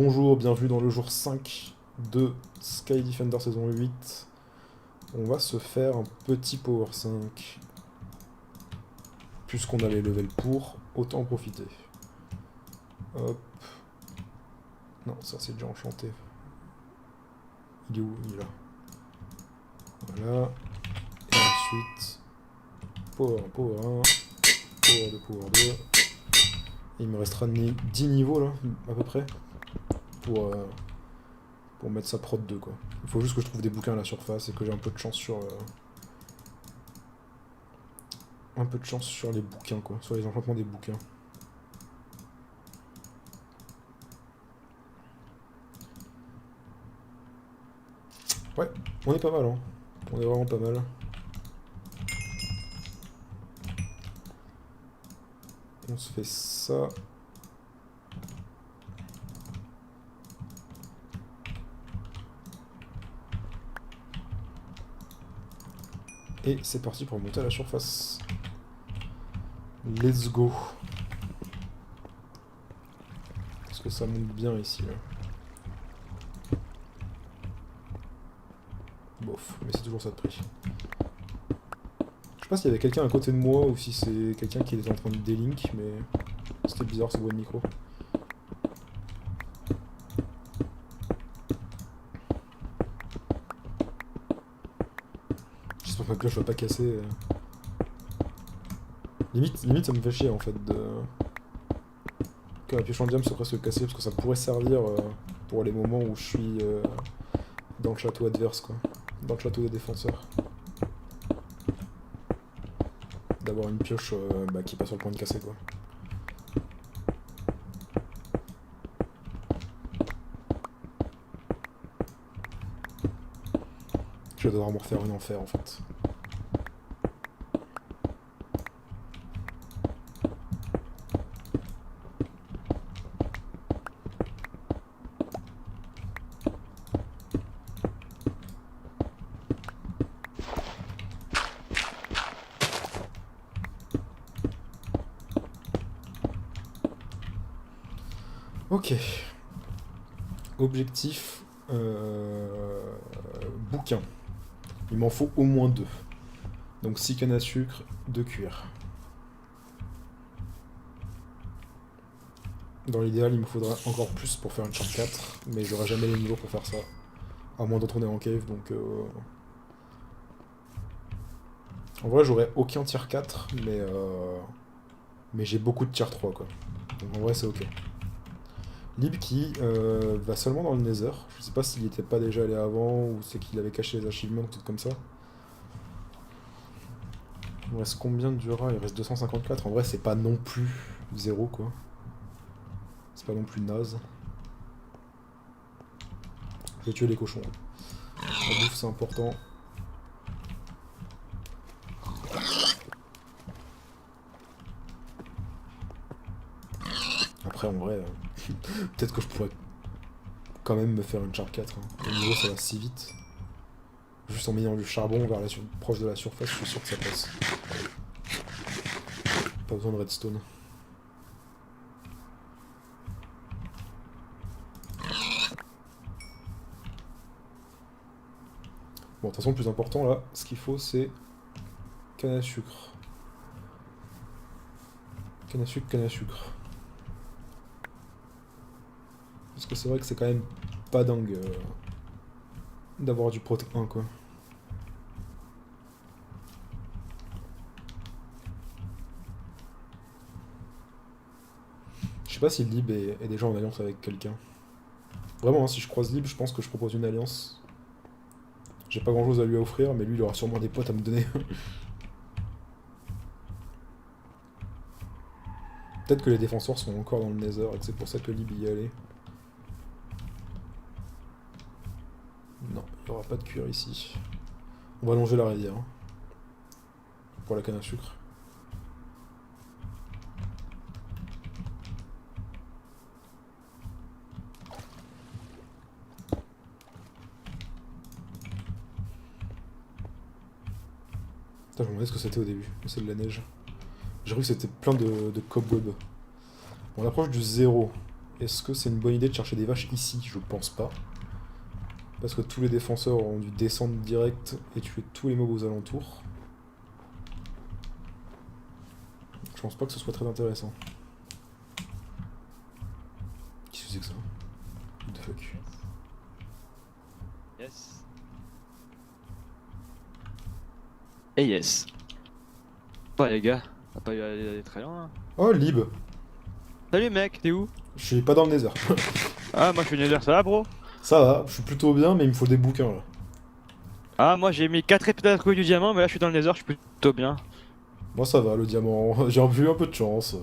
Bonjour, bienvenue dans le jour 5 de Sky Defender saison 8. On va se faire un petit power 5. Puisqu'on a les levels pour, autant en profiter. Hop. Non, ça c'est déjà enchanté. Il est où? Il est là. Voilà. Et ensuite, power 1, power 1, power 2, power 2. Et il me restera 10 niveaux là, à peu près, pour mettre sa prod 2 quoi. Il faut juste que je trouve des bouquins à la surface et que j'ai un peu de chance sur les bouquins quoi, sur les enchantements des bouquins. Ouais, on est pas mal hein. On est vraiment pas mal. On se fait ça. Et c'est parti pour monter à la surface. Let's go. Est-ce que ça monte bien ici là? Bof, mais c'est toujours ça de prix. Je sais pas s'il y avait quelqu'un à côté de moi ou si c'est quelqu'un qui était en train de délink, mais c'était bizarre ce bruit de micro. J'espère que ma cloche va pas casser. Limite ça me fait chier en fait que la pioche en diamant soit presque cassée parce que ça pourrait servir pour les moments où je suis dans le château adverse quoi. Dans le château des défenseurs. D'avoir une pioche qui est pas sur le point de casser quoi. Je vais devoir me refaire un enfer en fait. Ok. Objectif bouquin. Il m'en faut au moins 2. Donc 6 cannes à sucre, 2 cuirs. Dans l'idéal, il me faudra encore plus pour faire une charte 4, mais j'aurai jamais les niveaux pour faire ça. À moins d'entraîner en cave, donc... En vrai, j'aurais aucun tier 4, mais j'ai beaucoup de tier 3, quoi. Donc en vrai, c'est ok. Lib qui va seulement dans le Nether. Je sais pas s'il était pas déjà allé avant, ou c'est qu'il avait caché les achievements, tout comme ça. Il me reste combien de Dura? Il reste 254. En vrai, c'est pas non plus 0, quoi. C'est pas non plus naze. Je vais tuer les cochons. La bouffe, c'est important. Après, en vrai, peut-être que je pourrais quand même me faire une charte 4. Hein. Au niveau, ça va si vite. Juste en mettant du charbon vers proche de la surface, je suis sûr que ça passe. Pas besoin de redstone. Bon, de toute façon, le plus important là, ce qu'il faut, c'est canne à sucre. Canne à sucre, canne à sucre. Parce que c'est vrai que c'est quand même pas dingue d'avoir du prot 1 quoi. Je sais pas si Lib est déjà en alliance avec quelqu'un. Vraiment, hein, si je croise Lib, je pense que je propose une alliance. J'ai pas grand chose à lui offrir, mais lui il aura sûrement des potes à me donner. Peut-être que les défenseurs sont encore dans le Nether et que c'est pour ça que Lib y est allé. Non, il n'y aura pas de cuir ici. On va longer la rivière. Hein, pour la canne à sucre. Putain, je me demandais ce que c'était au début. C'est de la neige. J'ai cru que c'était plein de cobwebs. On approche du 0. Est-ce que c'est une bonne idée de chercher des vaches ici? Je pense pas. Parce que tous les défenseurs ont dû descendre direct et tuer tous les mobs aux alentours. Je pense pas que ce soit très intéressant. Qu'est-ce que c'est que ça? What the fuck? Yes. Et yes. Ouais les gars, on va pas y aller très loin hein. Oh, Lib! Salut mec, t'es où? Je suis pas dans le Nether. Ah moi je suis Nether, ça va bro? Ça va, je suis plutôt bien, mais il me faut des bouquins là. Ah moi j'ai mis 4 épisodes à trouver du diamant, mais là je suis dans le Nether, je suis plutôt bien. Moi ça va, le diamant. J'ai eu un peu de chance.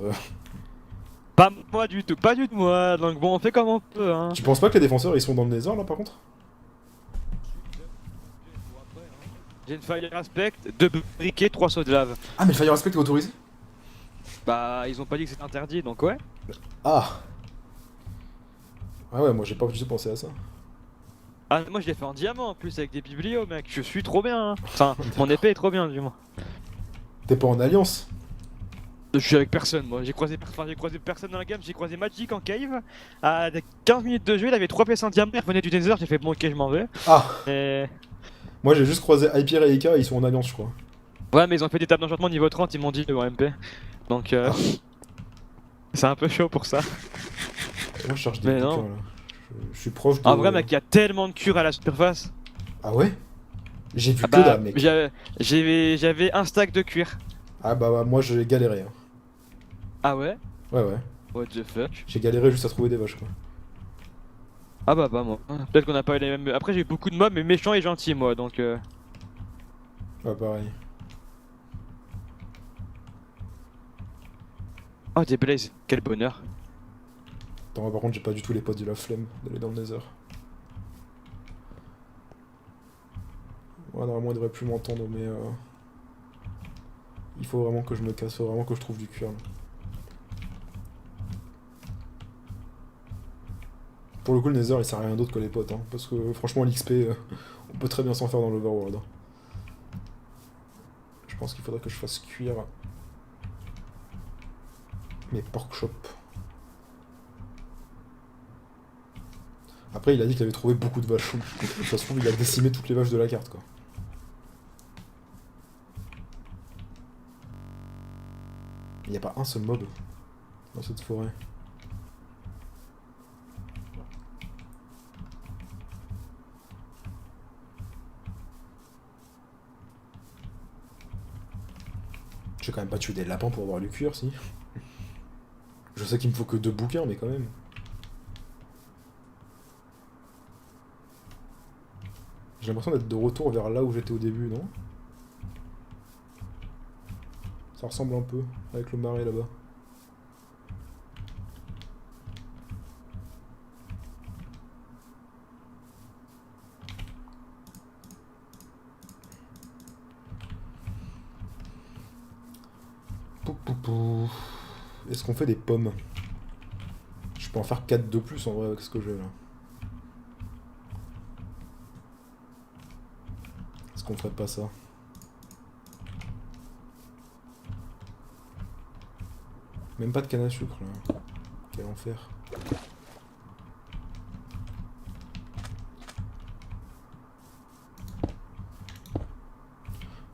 Pas moi du tout, pas du tout moi, donc bon on fait comme on peut hein. Tu penses pas que les défenseurs ils sont dans le Nether là par contre? J'ai une fire aspect, 2 briquets, 3 sauts de lave. Ah, mais le Fire Aspect est autorisé? Bah ils ont pas dit que c'était interdit donc ouais. Ah! Ah ouais, moi j'ai pas du tout pensé à ça. Ah moi je l'ai fait en diamant en plus avec des biblios mec, je suis trop bien hein. Enfin mon épée est trop bien du moins. T'es pas en alliance? Je suis avec personne moi, j'ai croisé personne dans la game, j'ai croisé Magic en cave. À 15 minutes de jeu, il avait 3 pièces en diamant, il revenait du Nether, j'ai fait bon ok je m'en vais. Ah! Et... Moi j'ai juste croisé Hyper et Ika, ils sont en alliance je crois. Ouais mais ils ont fait des tables d'enchantement niveau 30, ils m'ont dit en MP. Donc c'est un peu chaud pour ça. Moi je cherche des Mais bouquins non. là. Je suis proche de... En vrai mec, il y a tellement de cure à la surface. Ah ouais? J'ai vu Ah que bah dalle mec. j'avais un stack de cuir. Ah bah moi j'ai galéré. Hein. Ah ouais? Ouais ouais. What the fuck? J'ai galéré juste à trouver des vaches quoi. Ah bah moi. Peut-être qu'on a pas eu les mêmes... Après j'ai eu beaucoup de mobs mais méchants et gentils moi donc... Ouais pareil. Oh des blazes, quel bonheur. Attends, par contre j'ai pas du tout les potes de la flemme d'aller dans le Nether. Ouais, normalement il devrait plus m'entendre mais... Il faut vraiment que je me casse, faut vraiment que je trouve du cuir là. Pour le coup le Nether il sert à rien d'autre que les potes hein, parce que franchement l'XP on peut très bien s'en faire dans l'Overworld. Hein. Je pense qu'il faudrait que je fasse cuire mes pork chops. Après il a dit qu'il avait trouvé beaucoup de vaches. Ça se trouve il a décimé toutes les vaches de la carte quoi. Il n'y a pas un seul mob dans cette forêt. Je vais quand même pas tuer des lapins pour avoir du cuir, si. Je sais qu'il me faut que 2 bouquins, mais quand même. J'ai l'impression d'être de retour vers là où j'étais au début, non? Ça ressemble un peu, avec le marais là-bas. Est-ce qu'on fait des pommes? Je peux en faire 4 de plus en vrai avec ce que j'ai là. Est-ce qu'on ferait pas ça? Même pas de canne à sucre là. Quel enfer.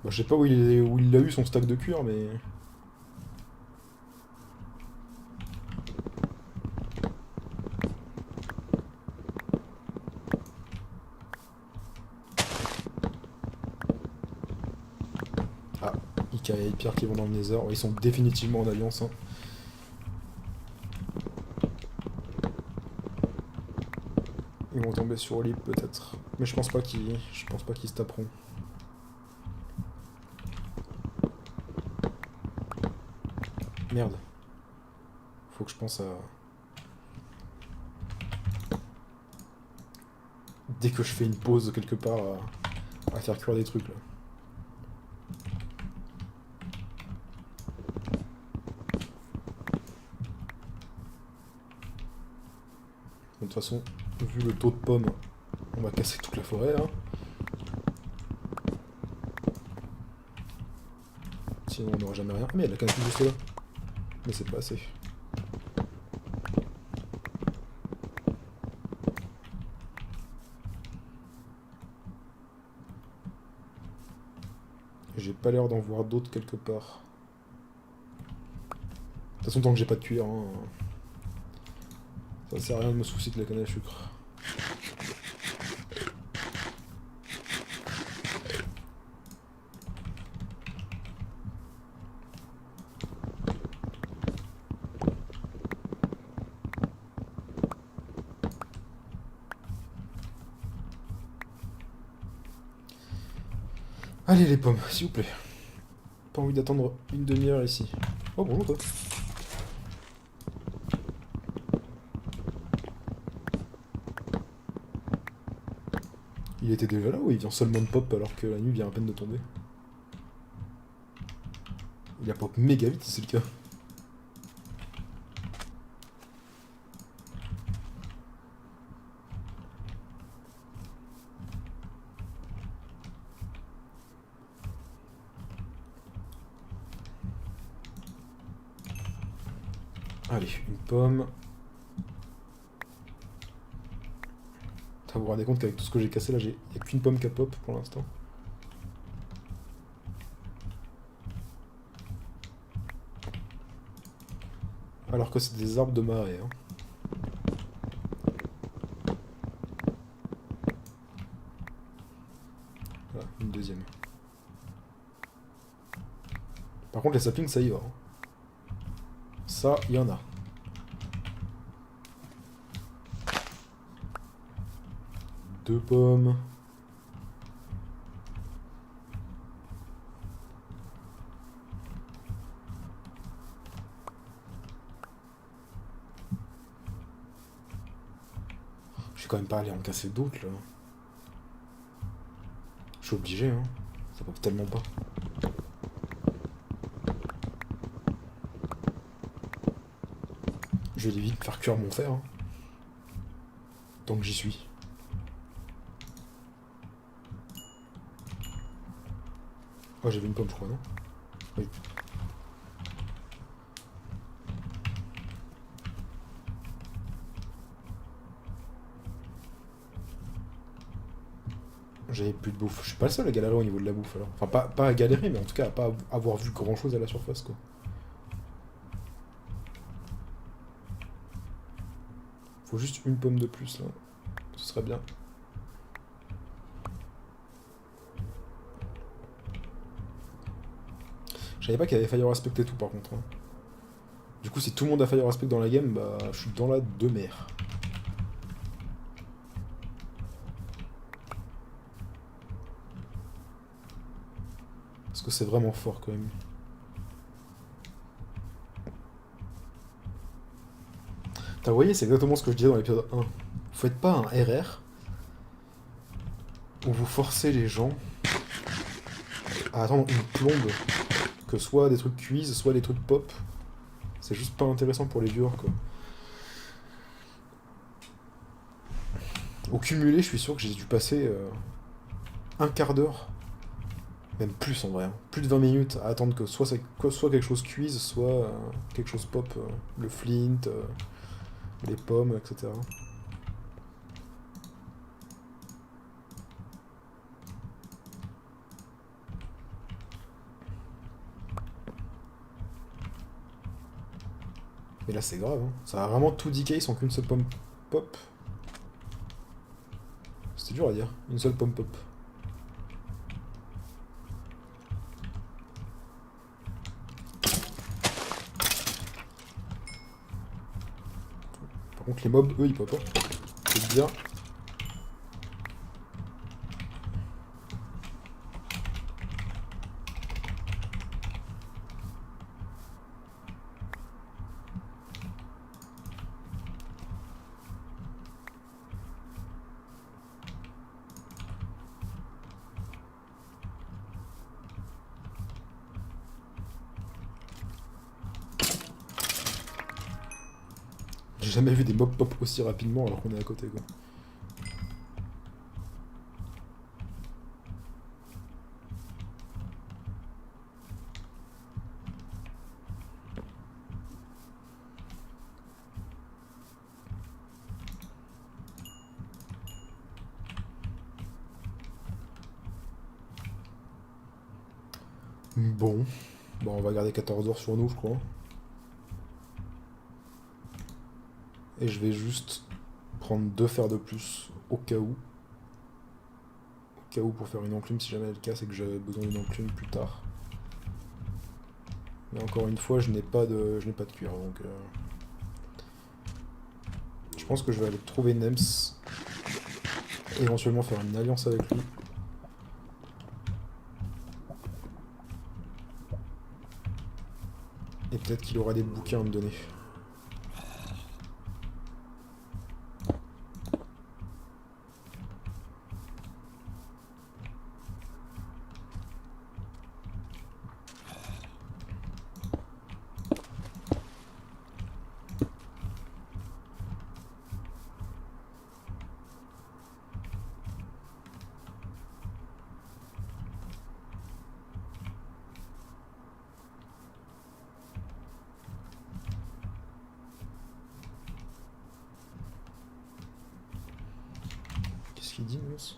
Bah, je sais pas où il a eu son stack de cuir, mais... Ah, Ika et Pierre qui vont dans le Nether. Ils sont définitivement en alliance. Hein. Ils vont tomber sur Olib peut-être. Mais je pense pas qu'ils se taperont. Merde. Faut que je pense à... Dès que je fais une pause quelque part à faire cuire des trucs là. De toute façon, vu le taux de pommes, on va casser toute la forêt hein. Sinon on n'aura jamais rien. Ah mais il y a la canne juste là. Mais c'est pas assez. J'ai pas l'air d'en voir d'autres quelque part. De toute façon, tant que j'ai pas de cuir, hein, ça sert à rien de me soucier de la canne à sucre. Allez les pommes, s'il vous plaît. Pas envie d'attendre une demi-heure ici. Oh bonjour toi. Il était déjà là ou il vient seulement de pop alors que la nuit vient à peine de tomber? Il a pop méga vite si c'est le cas. Allez, une pomme. Vous vous rendez compte qu'avec tout ce que j'ai cassé là, il n'y a qu'une pomme qui a pop pour l'instant. Alors que c'est des arbres de marée. Hein. Voilà, une deuxième. Par contre, les saplings, ça y va. Hein. Ça, il y en a. Deux pommes. Je vais quand même pas aller en casser d'autres là. Je suis obligé, hein. Ça pop tellement pas. Je vais vite faire cuire mon fer. Hein. Tant que j'y suis. Oh, j'ai vu une pomme, je crois, non? Oui. J'avais plus de bouffe. Je suis pas le seul à galérer au niveau de la bouffe alors. Enfin, pas à galérer, mais en tout cas à pas avoir vu grand chose à la surface quoi. Faut juste une pomme de plus là. Ce serait bien. Je savais pas qu'il y avait Fire Aspect et tout par contre. Hein. Du coup, si tout le monde a Fire Aspect dans la game, bah je suis dans la demeure. Parce que c'est vraiment fort quand même. Vous voyez, c'est exactement ce que je disais dans l'épisode 1. Vous faites pas un RR où vous forcez les gens à attendre une plombe, que soit des trucs cuisent, soit des trucs pop. C'est juste pas intéressant pour les viewers quoi. Au cumulé, je suis sûr que j'ai dû passer un quart d'heure, même plus en vrai, hein. Plus de 20 minutes à attendre que soit quelque chose cuise, soit quelque chose pop, le flint, les pommes, etc. Mais là c'est grave, hein. Ça a vraiment tout decay sans qu'une seule pomme pop. C'était dur à dire, une seule pomme pop. Par contre les mobs, eux, ils popent pas. C'est bien. J'ai jamais vu des mobs pop aussi rapidement alors qu'on est à côté quoi. Bon. Bon, on va garder 14 heures sur nous, je crois. Et je vais juste prendre 2 fers de plus, au cas où. Au cas où pour faire une enclume, si jamais elle casse et que j'avais besoin d'une enclume plus tard. Mais encore une fois, je n'ai pas de cuir, donc... Je pense que je vais aller trouver Nems. Et éventuellement faire une alliance avec lui. Et peut-être qu'il aura des bouquins à me donner. Qu'est-ce qu'il dit, Nems?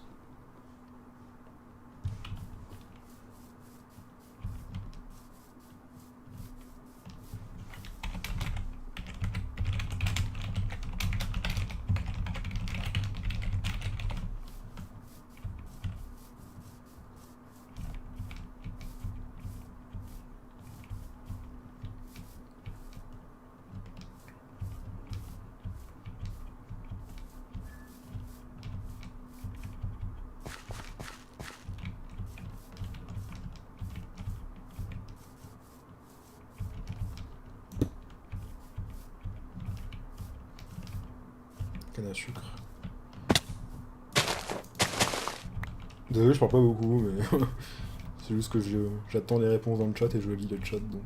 Canne à sucre. Désolé, je parle pas beaucoup, mais c'est juste que j'attends les réponses dans le chat et je lis le chat, donc...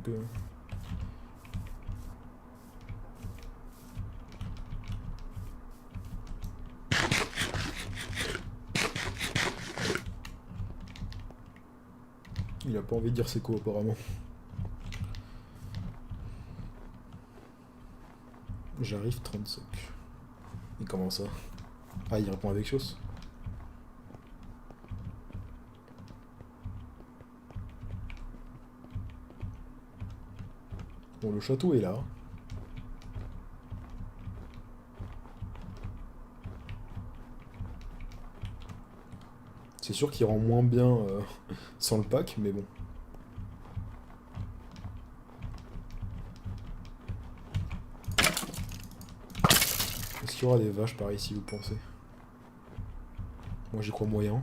Il a pas envie de dire c'est quoi, apparemment. J'arrive 35. Et comment ça? Ah, il répond avec chose. Bon, le château est là. C'est sûr qu'il rend moins bien sans le pack, mais bon. Est-ce qu'il y aura des vaches par ici, vous pensez? Moi j'y crois moyen.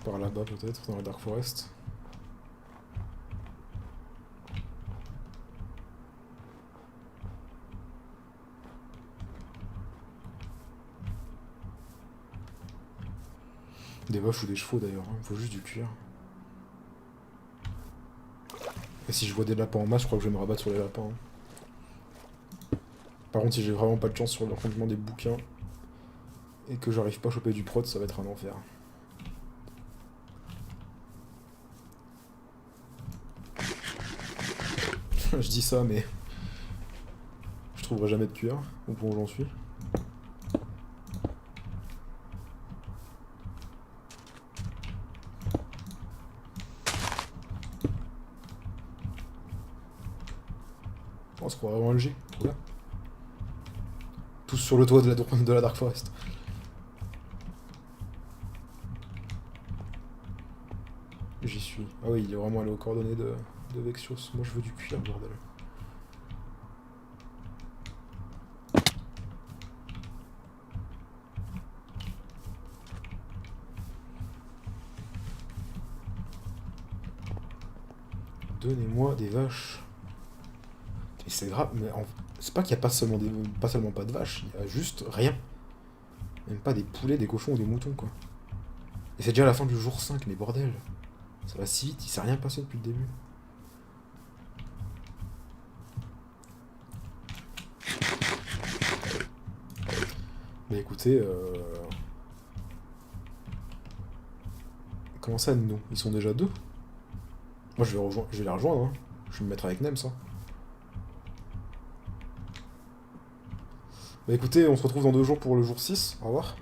Par là-bas peut-être, dans la Dark Forest. Des vaches ou des chevaux d'ailleurs, il me faut juste du cuir. Et si je vois des lapins en masse, je crois que je vais me rabattre sur les lapins. Par contre, si j'ai vraiment pas de chance sur le rencontrement des bouquins et que j'arrive pas à choper du prot, ça va être un enfer. Je dis ça, mais je trouverai jamais de cuir, au point où j'en suis. On se croirait vraiment LG, trop bien. Tous sur le toit de la Dark Forest. J'y suis. Ah oui, il est vraiment allé aux coordonnées de Vexios. Moi je veux du cuir, bordel. Donnez-moi des vaches. Et c'est grave, mais c'est pas qu'il y a pas seulement pas de vaches, il y a juste rien. Même pas des poulets, des cochons ou des moutons, quoi. Et c'est déjà la fin du jour 5, mais bordel. Ça va si vite, il s'est rien passé depuis le début. Mais écoutez, comment ça, nous? Ils sont déjà deux? Moi je vais les rejoindre, hein. Je vais me mettre avec Nems, hein. Bah écoutez, on se retrouve dans 2 jours pour le jour 6. Au revoir.